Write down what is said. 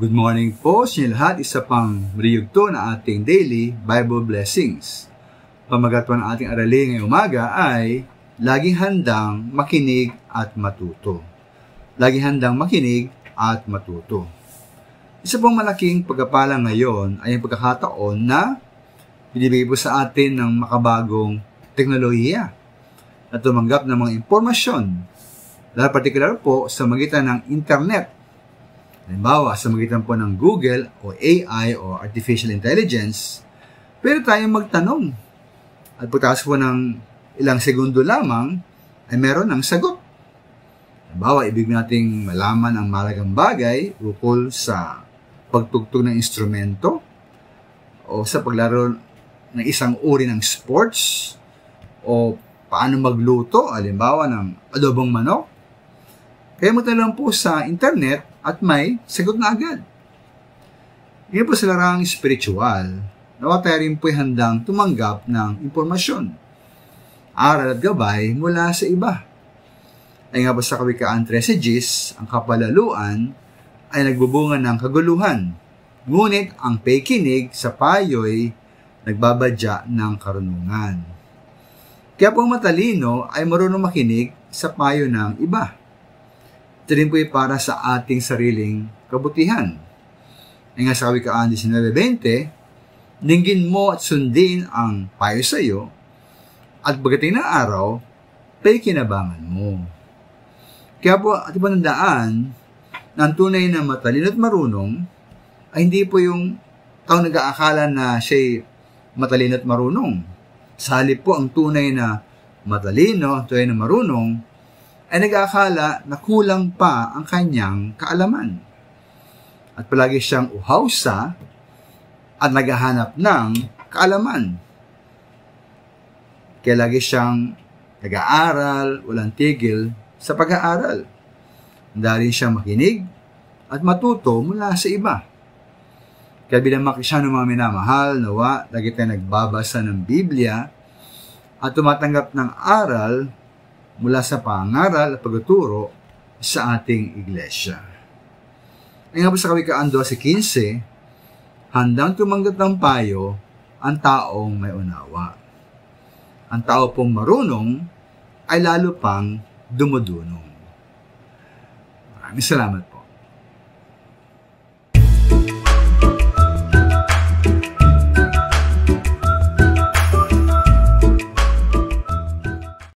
Good morning po sa inyo lahat. Isa pang riyugto na ating daily Bible blessings. Pamagat po ng ating aralin ngayong umaga ay laging handang makinig at matuto. Laging handang makinig at matuto. Isa pong malaking pagpapala ngayon ay ang pagkakataon na binibigay po sa atin ng makabagong teknolohiya na tumanggap ng mga impormasyon, dahil particular po sa magitan ng internet. Halimbawa, sa magitan po ng Google o AI o Artificial Intelligence, pwede tayong magtanong. At pagkatapos po ng ilang segundo lamang, ay meron ng sagot. Halimbawa, ibig nating malaman ang mahalagang bagay ukol sa pagtugtog ng instrumento o sa paglaro ng isang uri ng sports o paano magluto, halimbawa ng adobong manok. Kaya magtanong po sa internet at may sagot na agad. Ngayon po sa larang spiritual, nawa tayo rin po'y handang tumanggap ng impormasyon, aral at gabay mula sa iba. Ay nga po sa Kawikaan 13:10, ang kapalaluan ay nagbubunga ng kaguluhan, ngunit ang pakikinig sa payo'y nagbabadya ng karunungan. Kaya po ang matalino ay marunong makinig sa payo ng iba. Ito rin po ay para sa ating sariling kabutihan. Ay nga sa Kawikaan 19:20, dinggin mo at sundin ang payo sa iyo, at pagdating ng araw, pakikinabangan mo. Kaya po, at ipanandaan na ang tunay na matalino at marunong ay hindi po yung taong nag-aakala na siya'y matalino at marunong. Sa halip po, ang tunay na matalino, tunay na marunong, ay nag-aakala na kulang pa ang kanyang kaalaman. At palagi siyang uhaw sa at naghahanap ng kaalaman. Kaya lagi siyang nag-aaral, walang tigil sa pag-aaral. Dahil siyang makinig at matuto mula sa iba. Kaya bilang Kristyano mga minamahal, nawa, lagi tayo nagbabasa ng Biblia at tumatanggap ng aral mula sa pangaral at pagtuturo sa ating iglesia. Ay nga po sa Kawikaan 12:15, handang tumanggap ng payo ang taong may unawa. Ang tao pong marunong ay lalo pang dumudunong. Maraming salamat.